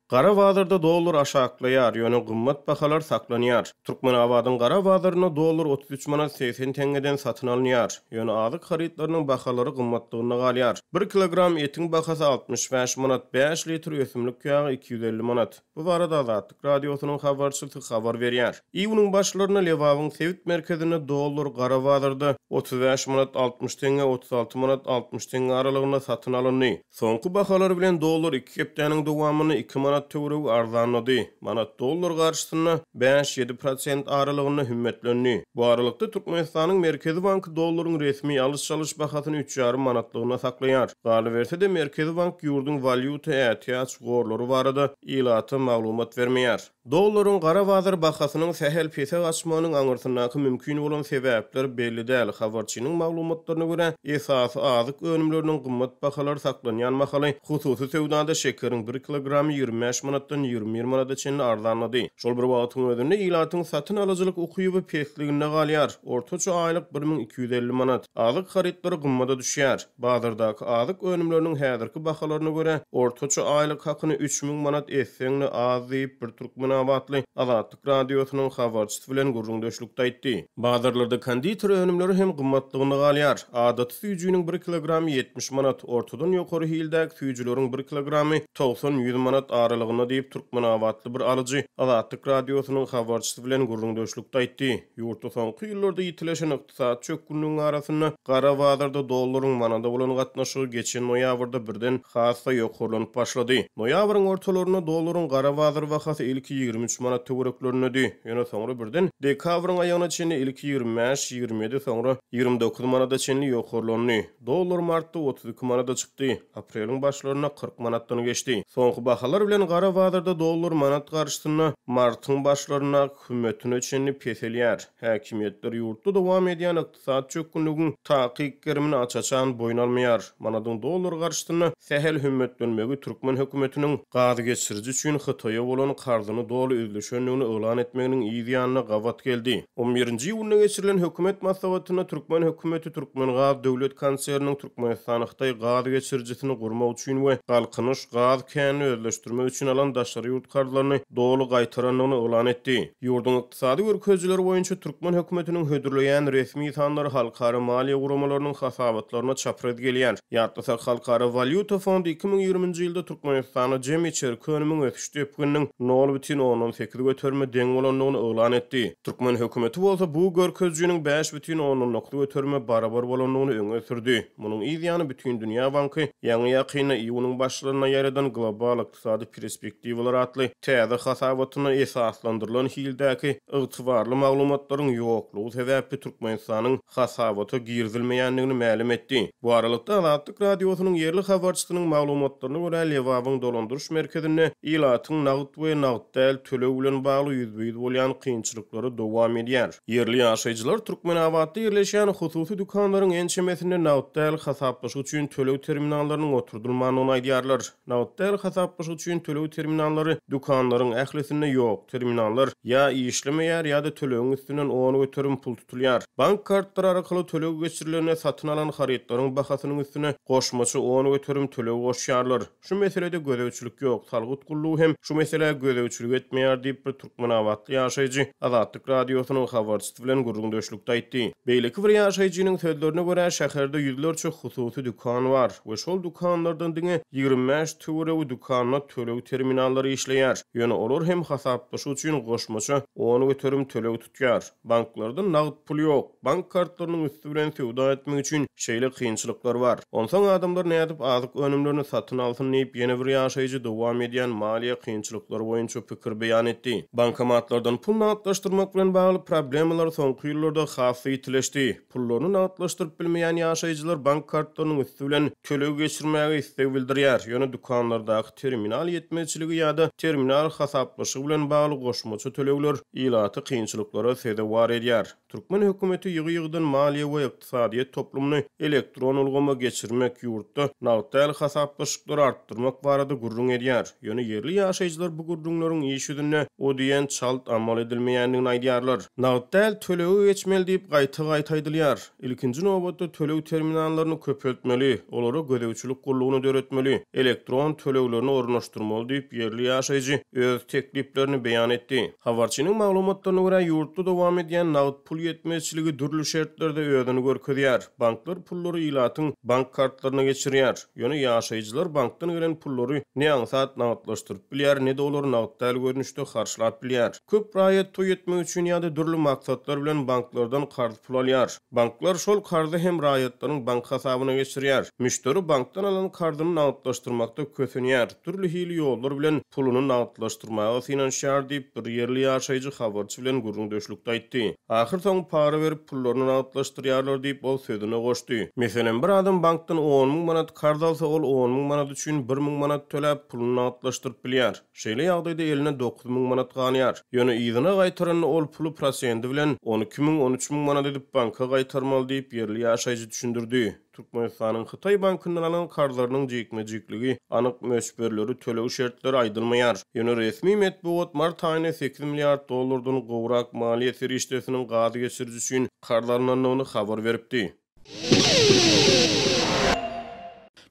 Qara bazarda dollar aşaklaýar, ýöne gymmat bahalar saklanýar. Türkmenabadyň qara bazaryna dollar 33 manat 80 tengeden satyn alınýar. Ýöne azyk haritlarynyň bahalary gymmatlygyna galýar. 1 kilogram etiň bahasy 65 manat, 5 litr ösümlik ýagy 250 manat. Bu barada Azatlyk radiosynyň habarçysy habar berýär. Iýunyň başlaryna Lewawyň Sewit merkezine dollar qara bazarda 35 manat 60 tenge, 36 manat 60 tenge aralygyna satyn alyndy. Soňky bahalar bilen dollar 2 hepdeniň dowamyny 2 manat töwregi arzanlady. Manat dollar garşysyna 5-7% aralygyna hümmetlendi. Bu aralykda Türkmenistanyň Merkezi Banky dollaryň resmi alış-çalış bahasyny 3,5 manatlygyna saklaýar. Galy berse de Merkezi Bank ýurdun valyuta ätiýaç gorlary barada ilaty maglumat bermeýär. Dollaryň qara bazar bahasynyň sehel pese gaçmanyň aňyrtyndaky mümkin bolan sebäpler belli däl. Habarçynyň maglumatlaryna görä, esasy azyk önümleriniň gymmat bahalary saklanýan mahaly hususy sewdada şekeriň 1 kilogramy 25 manatdan 20 manata çenli arzanlady. Şol bir wagtyň özünde ilatyň satyn alyjylyk ukyby pesligine galýar. Ortaça aýlyk 1250 manat. Azyk haritlary gymmada düşýär. Bazardaky azyk önümleriniň häzirki bahalaryna görä, ortaça aýlyk hakyny 3000 manat esseňle az diýip bir Türkmenabatly Azatlyk radiosynyň habarçysy bilen gurrundaşlykda aýtdy. Bazarlarda konditor önümleri hem gymmatlygyna galýar. Adaty süýjüniň 1 kilogramy 70 manat, ortadan ýokary hildäki süýjüleriň 1 kilogramy 90-100 manat aralygyna diýip Türkmenabatly bir alyjy Azatlyk radiosynyň habarçysy bilen gurrundaşlykda aýtdy. Ýurtda soňky ýyllarda ýitileşen ykdysat çökgünlüğüň arasyna qara bazarda dollaryň manada bolan gatnaşygy geçen noýabrda birden hassa ýokarlanyp başlady. Noýabryň ortalaryna dollaryň qara bazar bahasy ilki 23 manat töwereklerinde, ýöne soňra birden dekabryň aýagyna çenli ilki 25-27 soňra 29 manata çenli ýokarlandy. Dollar martda 32 manata çykdy. Apreliň başlaryna 40 manatdan geçdi. Soňky bahalar bilen qara bazarda dollar manat garşysyna martyň başlaryna hümmetine çenli peselýär. Häkimetler ýurtda dowam edýän ykdysat çökgünlügiň takypgerimini açaçan boýun almaýar. Manadyň dollar garşysyna sehel hümmetlenmegi Türkmen hökümetiniň gazy geçiriji üçin Hytaýa bolan karzyny dolu üzleşenligini elan etmeginiň ýa-da gawat geldi. 11-nji ýylyna geçirilen hökümet maslahatyna Türkmen hökümeti Türkmen Gaz döwlet konserniň Türkmenistan Hytaý gazy geçirjisini gurmak üçin we galkynyş gaz känini özleşdirmek üçin alan daşary ýurt karzylaryny dolu gaýtaranlygyny elan etdi. Ýurdun ykdysady görkezjileri boýunça Türkmen hökümetiniň hödürleýän resmi sanlary halkara maliýe guramalarynyň hasabatlaryna çapraz gelýär. Ýa-da Halkara Valyuta Fondy 2020-nji ýylda Türkmenistana jemi çerki önümiň ösüşdi epginiň 0,18 götürme deň bolanlygyny elan etdi. Türkmen hökümeti bolsa bu görkezjiniň 5,10 götürme barabar bolanlygyny öňe sürdi. Munyň ýa-da bütün dünýä banky ýa-ni ýakyna iýunyň başlaryna ýaradan global ykdysady perspektiwalar atly täze hasabatyna esaslandyrylan hildäki ygtybarly maglumatlaryň ýoklugy sebäpli Türkmenistanyň hasabaty girdilmeýänligini ma'lum etdi. Bu aralykda Azatlyk radiosynyň ýerli habarçysynyň maglumatlaryna görä Lewawyň dolandyryş merkezine ilatyň nagd we nagd däl tölew bilen bagly ýüzbeýiz bolýan kynçylyklary dowam edýär. Ýerli ýaşaýjylar Türkmenabatda ýerleşýän hususy dukanlaryň ençemesinde nagd däl hasaplaşyk üçin tölew terminallarynyň oturdylmagyny aýdýarlar. Nagd däl hasaplaşyk üçin tölew terminallary dukanlaryň ählisinde ýok. Terminallar ýa işlemeýär ýa-da tölewiň üstünden onu götürüm pul tutulýar. Bank kartlary arkaly tölew geçirilerine satyn alan haritlaryň bahasynyň üstüne goşmaçy onu götürüm tölew goşýarlar. Şu meselede gözewçilik ýok. Salgyt gullugy hem şu mesele gözewçilik etmeýär diýip bir Türkmenabatly ýaşaýjy Azatlyk radiosynyň habarçysy bilen gurrundaşlykda aýtdy. Beýleki bir ýaşaýjynyň sözlerine görä şäherde ýüzlerçe hususy dukan bar we şol dukanlardan diňe 25 töwereги dukanyna tölew terminallary işleýär. Ýöne olar hem hasaplaşyk üçin goşmaçy onu götürüm tölew tutýar. Banklarda nagd pul ýok. Bank kartlarynyň üstü bilen sewda etmek üçin şeýle kynçylyklar bar. Onsoň adamlar nädip azyk önümlerini satyn alsyn diýip ýene bir ýaşaýjy dowam edýän maliýe kynçylyklary boýunça pikir beýan etdi. Bankomatlardan pul nagdlaşdyrmak bilen bagly problemalar soňky ýyllarda hasy ýitileşdi. Pullaryny nagdlaşdyryp bilmeýän ýaşaýjylar bank kartlarynyň üstü bilen tölew geçirmäge istek bildirýär. Ýöne dukanlardaky terminal ýetmezçiligi ýa-da terminal hasaplaşygy bilen bagly goşmaçy tölewler ilaty kynçylyklara sebäp edýär. Türkmen hökümeti ýygy-ýygydan maliýe we ykdysadyýet toplumyny elektron ulgama geçirmek ýurtda nagtal hasaplaşyklar artdyrmak barada gurrun edýär. Ýöne yerli ýaşaýjylar bu gurrunlaryň iş ýüzüne o diýen çalt amal edilmeýändigini aýdýarlar. Nagtal töleği geçmeli diýip gaýta-gaýta aýdylýar. Ilkinji nowbatda tölew terminallaryny köpeltmeli, olara gödäwçilik gullugyny döretmeli, elektron töleglerini ornaşdyrmaly diýip yerli ýaşaýjy öz tekliplerini beýan etdi. Habarçynyň maglumatlaryna görä ýurtda dowam edýän nagd pul ýetmezçiligi dürli şertlerde öýdüni görkezýär. Banklar pullary ilatyň bank kartlaryna geçirýär. Ýöne ýaşaýjylar bankdan gelen pullary näňsat nagdlaşdyryp bilýär, ne de olary nagdal görnüşde garşylap bilýär. Köp raýat toý etmek üçin ýa-da dürli maksatlar bilen banklardan kart pul alýar. Banklar şol kardy hem raýatlaryň bank hasabyna geçirýär. Müşteri bankdan alan kardyny nagdlaşdyrmakda kösenýär. Türli hili ýollar bilen puluny nagdlaşdyrmagy finansiýar diýip bir yerli ýaşaýjy habarçy bilen gurrun döşlükde aýtdy. Ahir soň para berip pullaryny nagdlaşdyrýarlar diýip ol sözüne goşdy. Meselen bir adam bankdan 10.000 manat kard alsa ol 10.000 manat üçin 1.000 manat töläp puluny nagdlaşdyryp bilýär. Şeýle ýagdaýda eline 9.000 manat galýar. Ýöne ýygyna gaýtaran ol pulu prosenti bilen 12.000 13.000 manat edip banka gaýtarmaly diýip yerli ýaşaýjy düşündirdi. Türkmenistanyň Hytaý bankyndan alan kardlarynyň jekme-jekligi, anyk mösberleri tölew şertleri aýdylmaýar. Ýöne resmi medbuat mart aýyna 8 milliard dollardan gowrak maliýe serişdesiniň gazy geçirjisi üçin kardlarynyň habar beripdi.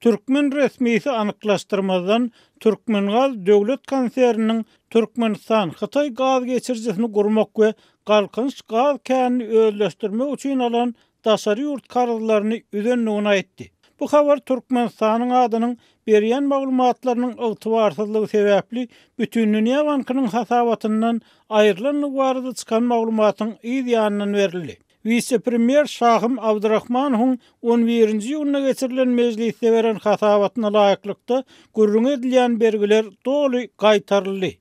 Türkmen resmisi anyklaşdyrmadan Türkmengaz döwlet konserniniň Türkmenistan Hytaý gaz geçirjisini gurmak we galkynç gaz känini özleşdirmek üçin alan daşary ýurt kararlaryny üzenligini aýtdy. Bu habar Türkmenistanyň adynyň berýän maglumatlarynyň ygtybarsyzlygy sebäpli Bütünlüňe bankynyň hasabatyndan aýrylan barada çykan maglumatyň ýa-da berildi. Vice-premier Şahym Abdurrahmanowyň 11-nji ýylyna geçirilen mejlisde beren hasabatyna laýyklykda gurrun edilýän belgiler doly gaýtaryldy.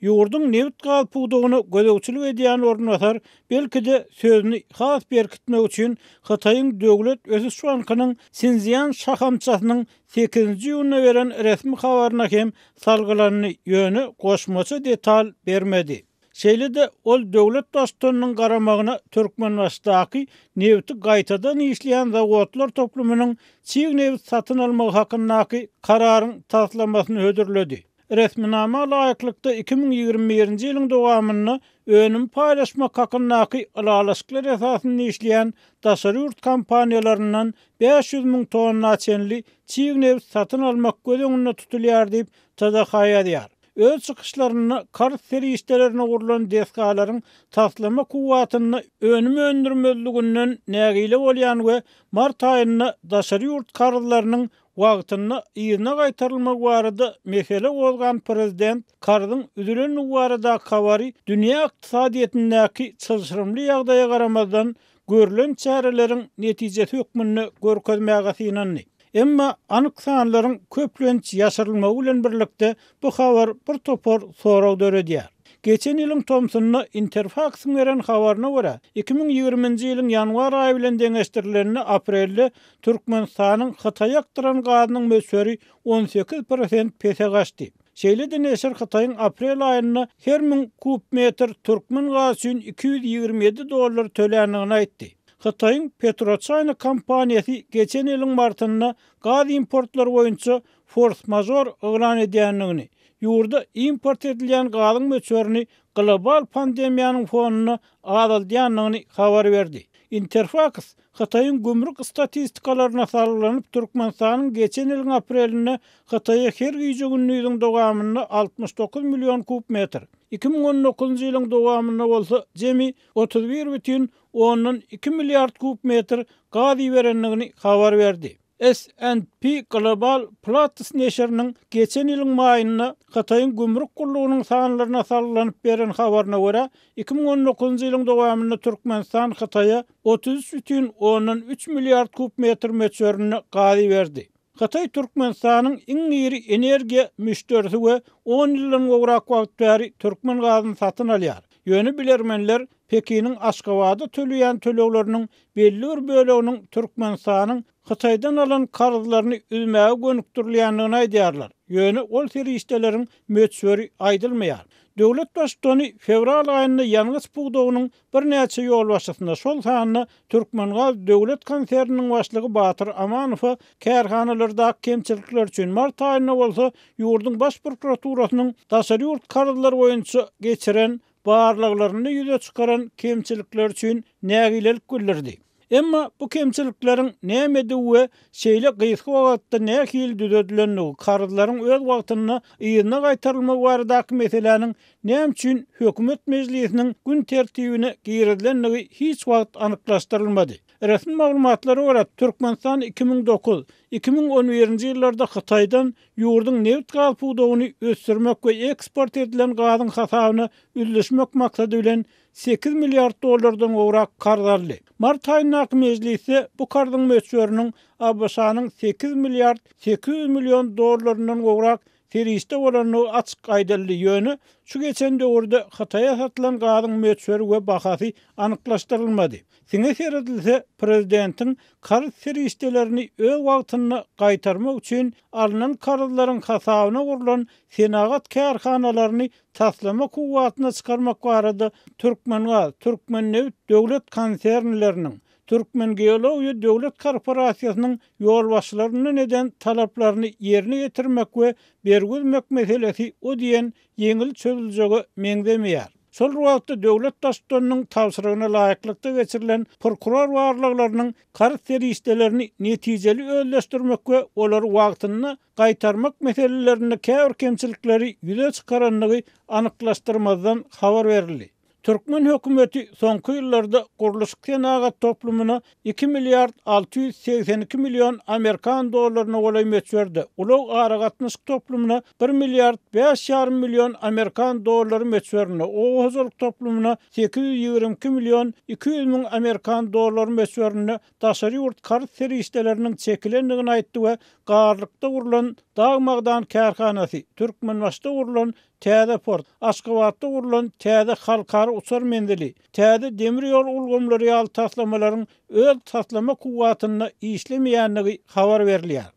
Ýurdun neft gaz puwdugyny gödäwçilik edýän ornasar belki-de sözüni has berkitmek üçin Hytaýyň döwlet ösüş bankynyň Sinziyan şahamçasynyň 8-nji ýylyna beren resmi habaryna hem salgylanyny ýöne goşmaça detal bermedi. Şeýle-de ol döwlet dostlarynyň garamagyna Türkmenistanyň nefti gaýtadan işleýän zawodlar toplumynyň çiň neft satyn almagy hakyndaky kararyň taslamasyny hödürledi. Resminama laýyklykda 2021-nji ýylyň dowamyny önüm paýlaşmak hakyndaky alalaşyklar esasyny işleýän daşary ýurt kompaniýalarynyň 500.000 tonna çenli çiň neft satyn almak gözeňinde tutulýar diýip taýýar. Öz çykyşlaryny kart serişdelerini gurulan deskalaryň taslama kuwwatyny önüm öndürmezliginden nägile bolýan we mart aýyna daşary ýurt kararlarynyň wagtyny ýerine gaýtarylmak barada mesele bolgan prezident kardyň üzülen barada habary dünýä ykdysadyetindäki çylşyrymly ýagdaýa garamazdan görülen çäreleriň netijesi hökmünde görkezmäge synandy. Emma anyk sanlaryň köplenç ýaşyrylmagy bilen birlikde bu habar bir topar soraw döredýär. Geçen ýylyň Thomsonyna Interfax beren habaryna görä 2020-nji ýylyň ýanwar aýy bilen deňeşdirilenini aprelde Türkmenistanyň Hytaýa aktyran gazynyň mösberi 18% pese gaçdy. Şeýle-de neşir Hytaýyň aprel aýyna her 1000 kub metr türkmen gazy üçin $227 töländigini aýtdy. Hytaýyň Petrochina kompaniýasy geçen ýylyň martyna gaz importlary boýunça force majeure elan edýändigini, ýurda import edilen gazyň möçberini global pandemiýanyň fonuny azaldýandygyny habar berdi. Interfax Hytaýyň gümrük statistikalarına sarylanyp Türkmenistanyň geçen ýylyň apreline Hytaýa her güýje günlüğüň dowamyny 69 milyon kub metr. 2019-njy ýylyň dowamyna bolsa jemi 31,2 milyard kub metr gaz berenligini habar berdi. S&P Global Platts neşiriniň geçen ýylyň maýyna Hytaýyň gümrük gullugynyň sanlaryna sarylanyp beren habaryna görä 2019-njy ýylyň dowamyny Türkmenistan Hytaýa 33,3 milyard kub metr möçberini gaz berdi. Hytaý Türkmenistanyň iň iri energiýa müşterisi we 10 ýyldan gowrak wagt bäri türkmen gazyny satyn alýar. Ýöne bilermenler Pekiniň Aşgabatda töleýän төлewleriniň belli bir böleginiň Türkmenistanyň Hytaýdan alan karzlaryny üzmäge gönükdirilýändigini aýdýarlar. Ýöne ol teristelerin möçberi aýdylmaýar. Döwlet başçyny fevral aýynda ýalňyz buğdogynyň bir näçe ýol başçysyna şol sanyny Türkmengaz döwlet konserniň başlygy Batyr Amanow kärhanalarda kemçilikler üçin mart aýyna bolsa ýurdun baş prokuraturasynyň daşary ýurt kararlary boýunça geçiren barlyklaryny ýüze çykaran kemçilikler üçin nägilelik bildirdi. Emma bu kemçilikleriň nämedi we şeýle gysga wagtda nähil düzedilenligi, kararlaryň öz wagtyna ýygyna gaýtarylma baradaky meseleniň näme üçin hökümet mejlisiniň gün tertibine girilenligi hiç wagt anyklaşdyrylmady. Resmi maglumatlara görä Türkmenistan 2009-2011-nji ýyllarda Hytaýdan ýurdun neft gaz buğdogyny ösdürmek we eksport edilen gazyň hasabyny üldüşmek maksady bilen 8 milyard dollardan gowrak kardarly. Mart aýynyň mejlisi bu kardyň möçberiniň ABŞ-nyň 8 milyard 800 milyon dollaryndan gowrak teriste bolanyny açyk aýdyldy ýöne şu geçen döwürde Hytaýa satylan gazyň möçberi we bahasy anyklaşdyrylmady. Siňe seredilse prezidentiň kar teristelerini öz wagtyna gaýtarmak üçin alynan kararlaryň hasabyna gurulan senagat kärhanalaryny taslama kuwwatyna çykarmak barada Türkmengaz, Türkmenneft döwlet konsernleriniň Türkmen Geologiya Döwlet Korporasiýasynyň ýol başlaryny neden talaplaryny ýerine getirmek we bergizmek meselesi o diýen ýeňil çözüljegi meňdemeýär. Şol wagtda döwlet başçylarynyň tawsyrygyna laýyklykda geçirilen prokuror barlyklarynyň kar teristelerini netijeli öýleşdirmek we olary wagtyna gaýtarmak meselelerini käbir kemçilikleri ýüze çykaranlygy anyklaşdyrmazdan habar berildi. Türkmen hökümeti soňky ýyllarda guruluş senagat toplumuna 2 milyard 682 milyon Amerikan dollaryny golay möçberdi. Ulug aragatnyş toplumuna 1 milyard 5,5 milyon Amerikan dollary möçberini, Oğuzuluk toplumuna 822 milyon 200 min Amerikan dollary möçberini daşary ýurt kar seristeleriniň çekilenligini aýtdy we garlykda gurulan Dagmagdan kärhanasy, Türkmenbaşda gurulan Täze port, Aşgabatda gurulan Täze halkary uçar mendili, Täze demir ýol ulgamlary ýaly taslamalaryň öz taslama kuwwatyna işlemeýänligi habar berilýär.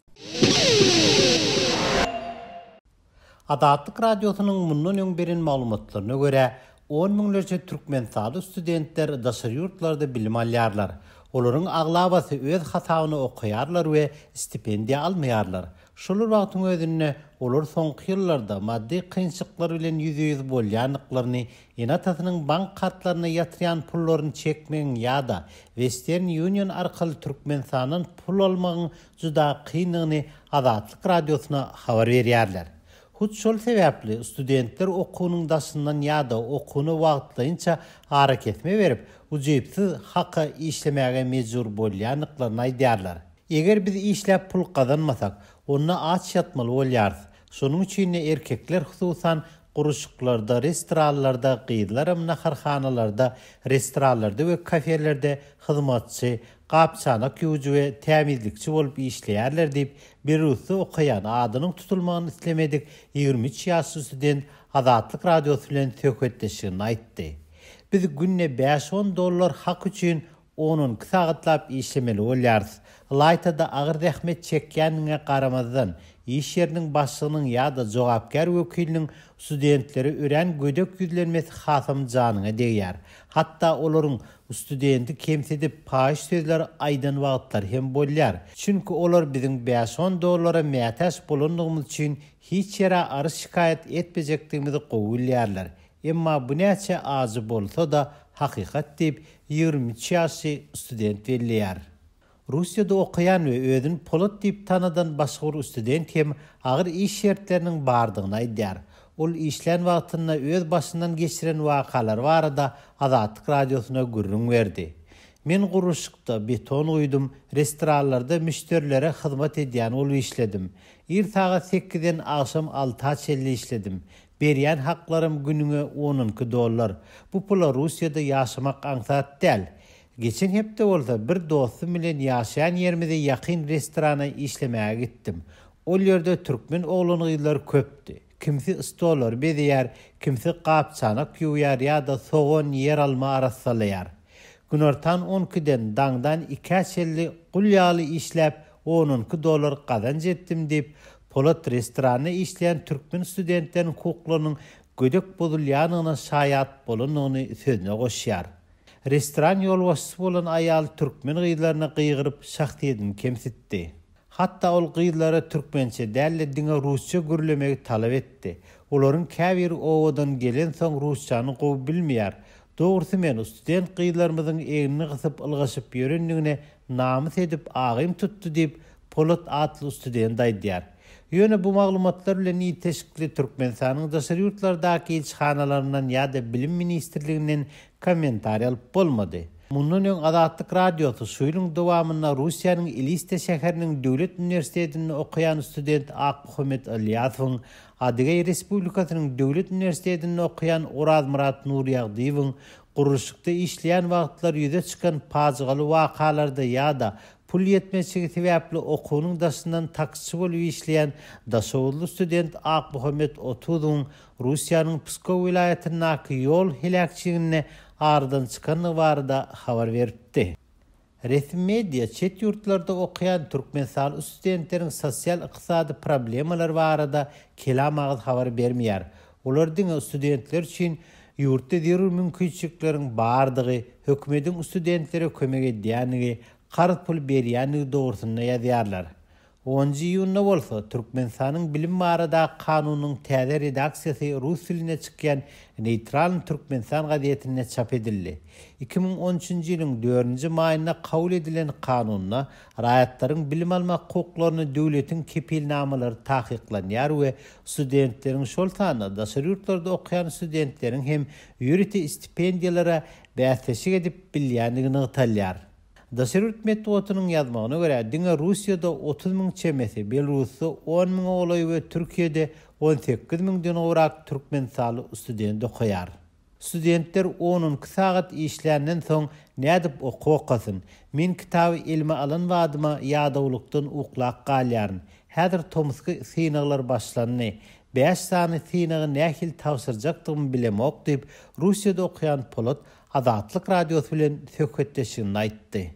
Adatlyk radiosynyň mundan öň beren maglumatlaryna görä 10 miňlerce türkmensaly studentler daşary ýurtlarda bilim alýarlar. Olaryň aglabasy öz hasabyny okuýarlar we stipendiýa almaýarlar. Şolar wagtyň özünde olar soňky ýyllarda maddi kynçylyklar bilen ýüze-ýüz bolýanlyklaryny, enatasynyň bank kartlaryna ýatyrýan pullaryny çekmeň ýa-da Western Union arkaly Türkmenistanyň pul almagyň juda kynlygyny Adatlyk radiosyna habar berýärler. Hut şol sebäpli studentler okuwynyň daşyndan ýa-da okuwyny wagtlaýynça hareketme berip, ujypsy hakka işlemäge mejbur bolýanlyklaryny aýdýarlar. Eger biz işläp pul kazanmasak, onna aç yatmaly bolýarys. Şonuň üçin erkekler hususan guruşuklarda, restoranlarda, gyýdlar naharhanalarda, restoranlarda we kafelerde hyzmatçy, gapçana küwüji we tämizlikçi bolup işleýärler diýip bir ruhsy okuyan adynyň tutulmagyny islemedik 23 ýaşly student Adatlyk radiosu bilen söhbetleşigini aýtdy. Biz günne 5-10 dollar hak üçin onun sagatlaپ işlemeli bolýarys. Laytada agyr rahmet çekýänine garamazdan iş ýeriniň başlygynyň ýa-da jogapkar wekiliniň studentleri ören gödök ýüzlenmesi hasam janyňa değýär. Hatta olaryň studenti kemsedip paýyş sözleri aýdan wagtlar hem bolýar. Çünki olar biziň 5-10 dollara mätäş bolundygymyz üçin hiç ýere arys şikayet etmejekdigimizi gowulýarlar. Emma bu näçe azy bolsa da hakykat diýip 23 ýaşly student belliýär. Russiýada okuyan we özüni Polat diýip tanadan başga bir student hem agyr iş şertleriniň bardygyny aýdýar. Ol işlen wagtyna öz başyndan geçiren wakalar barada Adatlyk radiosuna gürrüň berdi. Men guruşykda beton uydum, restoranlarda müşterilere hyzmat edýän ol işledim. Saat 8-den akşam 6:50 işledim. Berýän haklarym günüňe 12 dollar. Bu pula Russiýada ýaşamak aňsat däl. Geçen hepde bolsa bir dostum bilen ýaşaýan ýerimize ýakyn restorana işlemäge gittim. Ol ýerde türkmen oglanylar köpdi. Kimsi stolar bedýär, kimsi gapçanak ýuwýar ýa-da soğan yer alma arassalyar. Günortan 12-den daňdan 2,50 gulýaly işläp 12 dollar kazanç etdim diýip Polat restoranı işleyen Türkmen studentlerin hukuklarynyň gödek bozulýanyna şaýat bolanyny sözüne goşýar. Restoran ýolbaşçysy bolan aýal türkmen gyýlaryna gıýgyryp şahsiýetini kemsitdi. Hatta ol gyýlara türkmençe dälle diňe rusça gürlemegi talap etdi. Olaryň käbir owadan gelen soň rusçany gowy bilmeýär. Dogrusu men student gyýlarymyzyň egini gysyp ylgaşyp ýörendigine namys edip agym tutdy diýip Polat atly student aýdýar. Ýöne bu maglumatlar bilen ýeteşikli Türkmenistanyň daşary ýurtlardaky elçihanalarynyň ýa-da bilim ministrliginden kommentariýa alyp bolmady. Mundan öň Adatlyk radiosy şu ýylyň dowamynda Russiýanyň Eliste şäheriniň döwlet uniwersitetinde okuyan student Akmuhammed Alyasowyň Adıgey Respublikasynyň döwlet uniwersitetinde okuyan Uraz Murat Nurýagdyýewiň gurulşykda işleýän wagtlar ýüze çykan pazygaly wakalarda ýa-da pul yetmezligi sebäpli okuwynyň daşyndan taksçy bolup işleýän daşowly student Akmuhammed Otuzyň Russiýanyň Pskov vilayatynyň ýol helakçylygyny ardan çıkanı barada habar veripdi. Resmi media çet yurtlarda okuyan Türkmenistan studentleriň sosial-ykysady problemalar barada kelam agyz habar bermeýär. Olar diňe studentler üçin ýurtda zerur mümkinçilikleriň bardygy, hökümetiň studentlere kömek edýänligi, qarz pul berýänligi dogrusyna ýazýarlar. 10 iyunda bolsa Türkmenistanyň bilim barada kanunyň täze redaksiýasy rus diline çykýan Neýtral Türkmenistan gazetine çap edildi. 2013-nji ýylyň 4-nji maýynda kabul edilen kanunna raýatlaryň bilim almak hukuklaryny döwletiň kepilnamalary tahkiklanýar we studentleriň şol sany daşary ýurtlarda okuyan studentleriň hem ýüriti stipendiýalara bäsleşik edip bilýänligini ýytalýar. Daşary metodunyň ýazmagyna görä, diňe Russiýada 30.000 çemesi, Belarusda 10.000 olay we Türkiýede 18.000den owrak türkmençaly student okuýar. Studentler onun kısagat işlerinden soň nädip okasyn. Men kitaby ilme alan wadyma ýadawlykdan uklak galýaryn. Häzir tomsky synaglar başlandy. 5 sany synagy nähil tawsyrjakdygymy bilemok diýip Russiýada okuyan Polat Adatlyk radiosy bilen söhbetleşigini aýtdy.